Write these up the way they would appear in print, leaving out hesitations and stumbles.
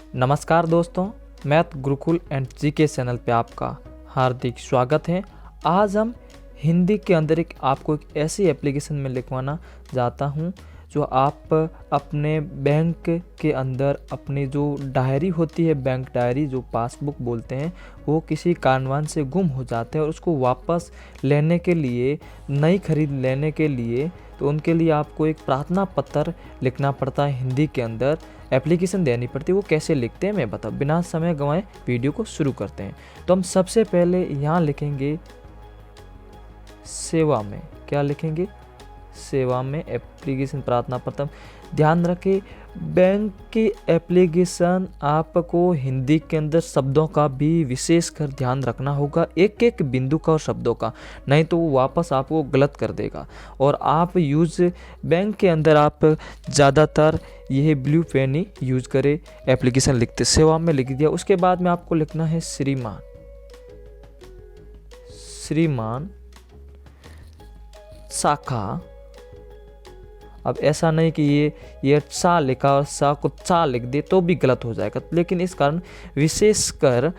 नमस्कार दोस्तों, math Gurukul and GK channel पे आपका हार्दिक स्वागत है। आज हम हिंदी के अंदर आपको एक ऐसी एप्लीकेशन में लिखवाना चाहता हूँ जो आप अपने बैंक के अंदर अपनी जो डायरी होती है, बैंक डायरी जो पासबुक बोलते हैं, वो किसी कारणवश से गुम हो जाते हैं और उसको वापस लेने के लिए, नई खरीद लेने के लिए, तो उनके लिए आपको एक प्रार्थना पत्र लिखना पड़ता है। हिंदी के अंदर एप्लीकेशन देनी पड़ती है। वो कैसे लिखते हैं मैं बताऊँ, बिना समय गंवाए वीडियो को शुरू करते हैं। तो हम सबसे पहले यहाँ लिखेंगे सेवा में। क्या लिखेंगे? सेवा में एप्लीकेशन प्रार्थना पत्र। ध्यान रखें, बैंक की एप्लीकेशन आपको हिंदी के अंदर शब्दों का भी विशेषकर ध्यान रखना होगा, एक एक बिंदु का और शब्दों का, नहीं तो वो वापस आपको गलत कर देगा। और आप बैंक के अंदर आप ज़्यादातर यह ब्लू पेन ही यूज़ करें एप्लीकेशन लिखते। सेवा में लिख दिया, उसके बाद में आपको लिखना है श्रीमान। श्रीमान शाखा। अब ऐसा नहीं कि ये सा लिखा और सा को चा लिख दे तो भी गलत हो जाएगा, लेकिन इस कारण विशेषकर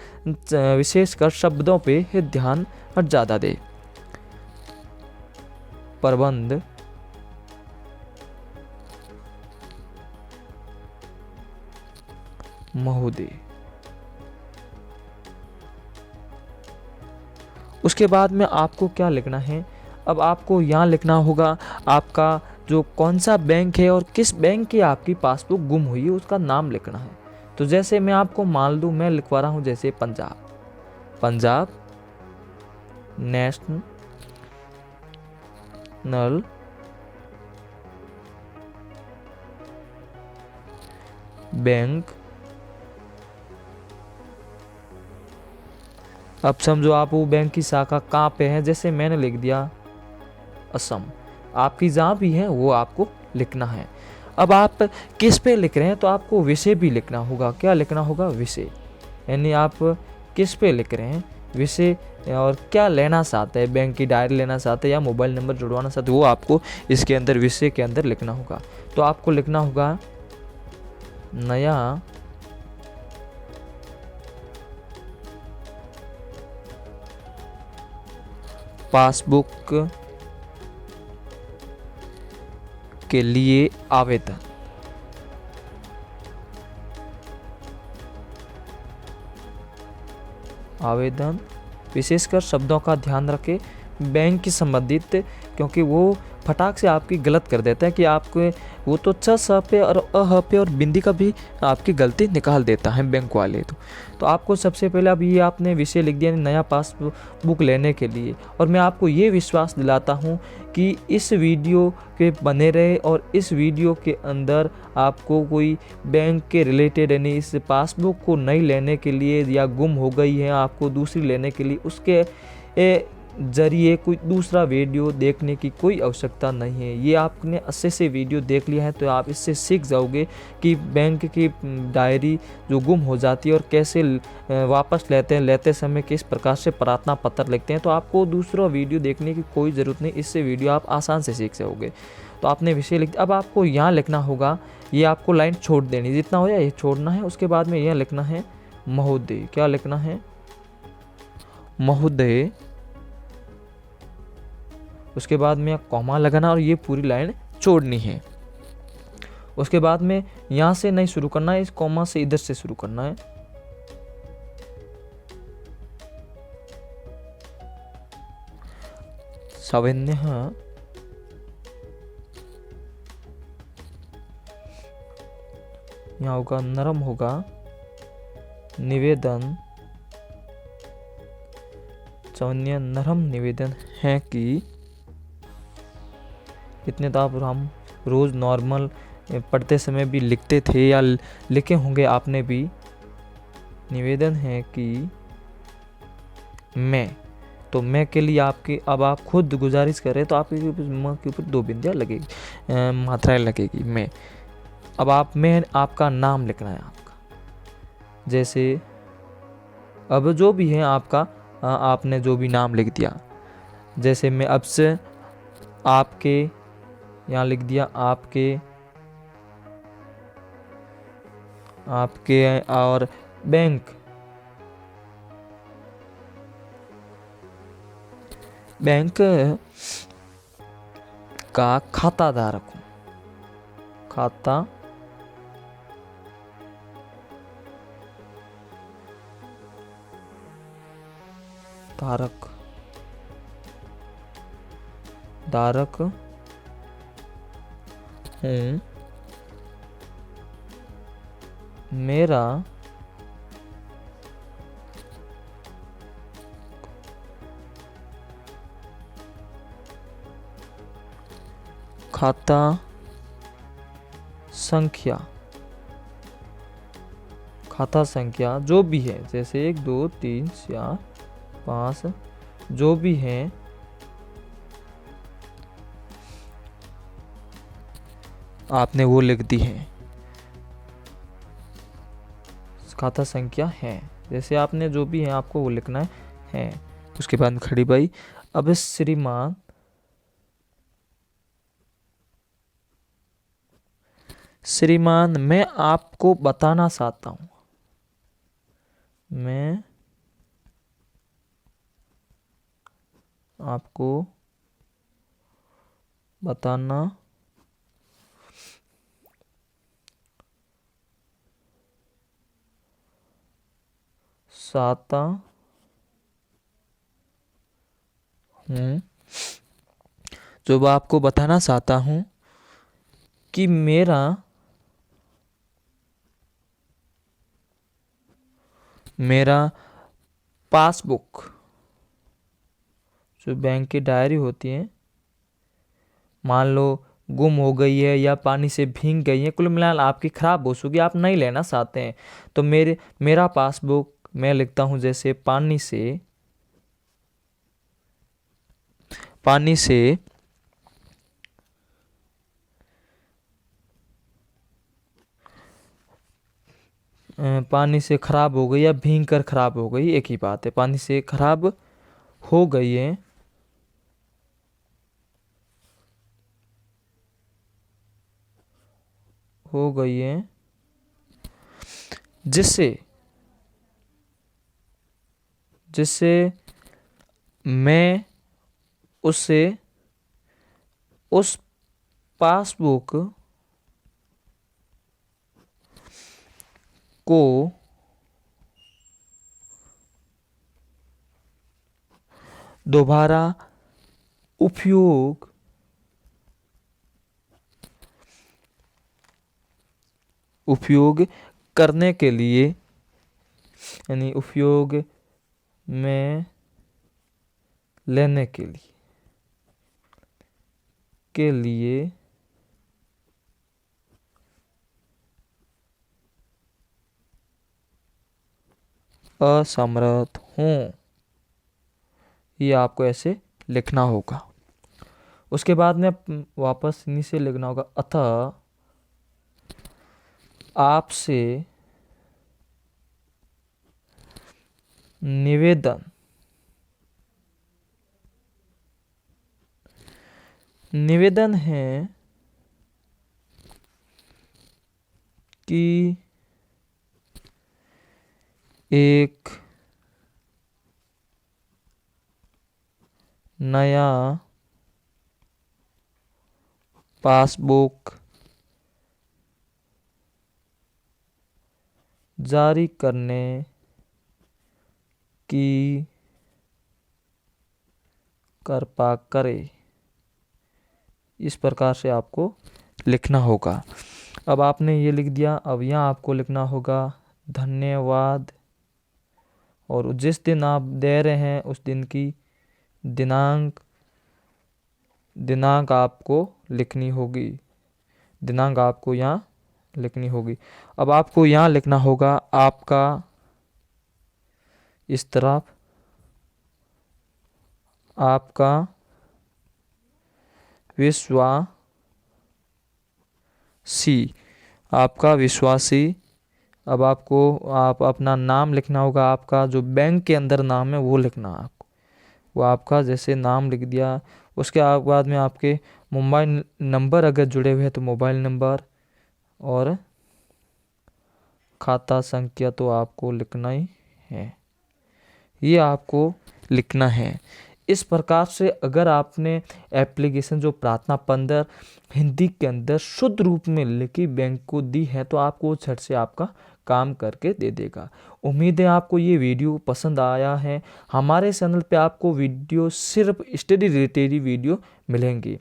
शब्दों पे ध्यान ज़्यादा दे। प्रबंध महोदय। उसके बाद में आपको क्या लिखना है? अब आपको यहाँ लिखना होगा आपका जो कौन सा बैंक है और किस बैंक की आपकी पासबुक गुम हुई है, उसका नाम लिखना है। तो जैसे मैं आपको मान लूँ, मैं लिखवा रहा हूँ जैसे पंजाब नेशनल बैंक। अब समझो आप वो बैंक की शाखा कहाँ पे है, जैसे मैंने लिख दिया असम। आपकी जहाँ भी है वो आपको लिखना है। अब आप किस पे लिख रहे हैं तो आपको विषय भी लिखना होगा। क्या लिखना होगा? विषय। यानी आप किस पे लिख रहे हैं, विषय, और क्या लेना चाहते हैं, बैंक की डायरी लेना चाहते हैं या मोबाइल नंबर जुड़वाना चाहते हैं, वो आपको इसके अंदर विषय के अंदर लिखना होगा। तो आपको लिखना होगा नया पासबुक के लिए आवेदन। विशेषकर शब्दों का ध्यान रखें बैंक की संबंधित, क्योंकि वो फटाक से आपकी गलत कर देता है कि आपको वो तो च स पे और अह पे और बिंदी का भी आपकी गलती निकाल देता है बैंक वाले। तो आपको सबसे पहले अब ये आपने विषय लिख दिया नया पासबुक लेने के लिए। और मैं आपको ये विश्वास दिलाता हूँ कि इस वीडियो पे बने रहे और इस वीडियो के अंदर आपको कोई बैंक के रिलेटेड, यानी इस पासबुक को नई लेने के लिए या गुम हो गई है आपको दूसरी लेने के लिए, उसके जरिए कोई दूसरा वीडियो देखने की कोई आवश्यकता नहीं है। ये आपने अच्छे से वीडियो देख लिया है तो आप इससे सीख जाओगे कि बैंक की डायरी जो गुम हो जाती है और कैसे वापस लेते समय किस प्रकार से प्रार्थना पत्र लिखते हैं। तो आपको दूसरा वीडियो देखने की कोई ज़रूरत नहीं, इससे वीडियो आप आसान से सीख जाओगे। तो आपने विषय लिख, अब आपको यहाँ लिखना होगा, ये आपको लाइन छोड़ देनी, जितना हो जाए ये छोड़ना है। उसके बाद में यह लिखना है महोदय। क्या लिखना है? महोदय। उसके बाद में कॉमा लगाना और ये पूरी लाइन छोड़नी है। उसके बाद में यहाँ से नहीं शुरू करना है, इस कॉमा से इधर से शुरू करना है। सावन्य यहाँ होगा, नरम होगा, निवेदन। सावन्य नरम निवेदन है कि, इतने तो आप हम रोज़ नॉर्मल पढ़ते समय भी लिखते थे या लिखे होंगे आपने भी। निवेदन है कि मैं, तो मैं के लिए आपकी, अब आप खुद गुजारिश करें तो आपके म के ऊपर 2 बिंदियाँ लगेगी, मात्राएं लगेगी। मैं, अब मैं आपका नाम लिखना है आपका, जैसे अब जो भी है आपका, आपने जो भी नाम लिख दिया, जैसे मैं अब से आपके यहाँ लिख दिया, आपके आपके और बैंक का खाता धारक हूँ। खाता धारक हूँ। मेरा खाता संख्या जो भी है, जैसे 1 2 3 4 5 जो भी है, आपने वो लिख दी है। खाता संख्या है, जैसे आपने जो भी है आपको वो लिखना है। उसके बाद खड़ी बाई। अब श्रीमान मैं आपको बताना चाहता हूं। मैं आपको बताना चाहता हूं, जो आपको बताना चाहता हूं कि मेरा पासबुक, जो बैंक की डायरी होती है, मान लो गुम हो गई है या पानी से भीग गई है, कुल मिलाकर आपकी खराब हो चुकी, आप नहीं लेना चाहते हैं, तो मेरा पासबुक मैं लिखता हूं जैसे पानी से खराब हो गई या भीग कर खराब हो गई, एक ही बात है। पानी से खराब हो गई है, जिससे मैं उस पासबुक को दोबारा उपयोग करने के लिए, यानी उपयोग में लेने के लिए असमर्थ हूँ। ये आपको ऐसे लिखना होगा। उसके बाद में वापस नीचे लिखना होगा, अतः आपसे निवेदन है कि एक नया पासबुक जारी करने की कृपा करे। इस प्रकार से आपको लिखना होगा। अब आपने ये लिख दिया। अब यहाँ आपको लिखना होगा धन्यवाद, और जिस दिन आप दे रहे हैं उस दिन की दिनांक आपको लिखनी होगी। दिनांक आपको यहाँ लिखनी होगी। अब आपको यहाँ लिखना होगा आपका, इस तरफ आपका विश्वासी। अब आपको अपना नाम लिखना होगा, आपका जो बैंक के अंदर नाम है वो लिखना है आपको। वो आपका जैसे नाम लिख दिया, उसके बाद में आपके मोबाइल नंबर अगर जुड़े हुए हैं तो मोबाइल नंबर, और खाता संख्या तो आपको लिखना ही है, ये आपको लिखना है। इस प्रकार से अगर आपने एप्लीकेशन जो प्रार्थना 15 हिंदी के अंदर शुद्ध रूप में लिखी बैंक को दी है तो आपको झट से आपका काम करके दे देगा। उम्मीद है आपको ये वीडियो पसंद आया है। हमारे चैनल पे आपको वीडियो सिर्फ स्टडी रिलेटेड वीडियो मिलेंगी।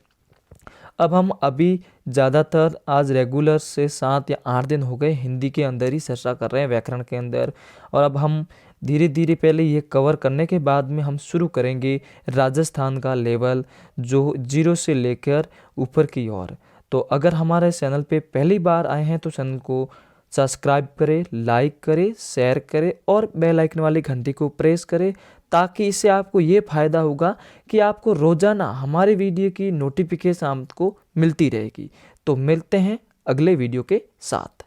अब हम अभी ज़्यादातर आज रेगुलर से 7 या 8 दिन हो गए हिंदी के अंदर ही चर्चा कर रहे हैं, व्याकरण के अंदर। और अब हम धीरे धीरे पहले ये कवर करने के बाद में हम शुरू करेंगे राजस्थान का लेवल, जो 0 से लेकर ऊपर की ओर। तो अगर हमारे चैनल पे पहली बार आए हैं तो चैनल को सब्सक्राइब करें, लाइक करें, शेयर करें और बेल आइकन वाली घंटी को प्रेस करें, ताकि इससे आपको ये फ़ायदा होगा कि आपको रोज़ाना हमारे वीडियो की नोटिफिकेशन आपको मिलती रहेगी। तो मिलते हैं अगले वीडियो के साथ।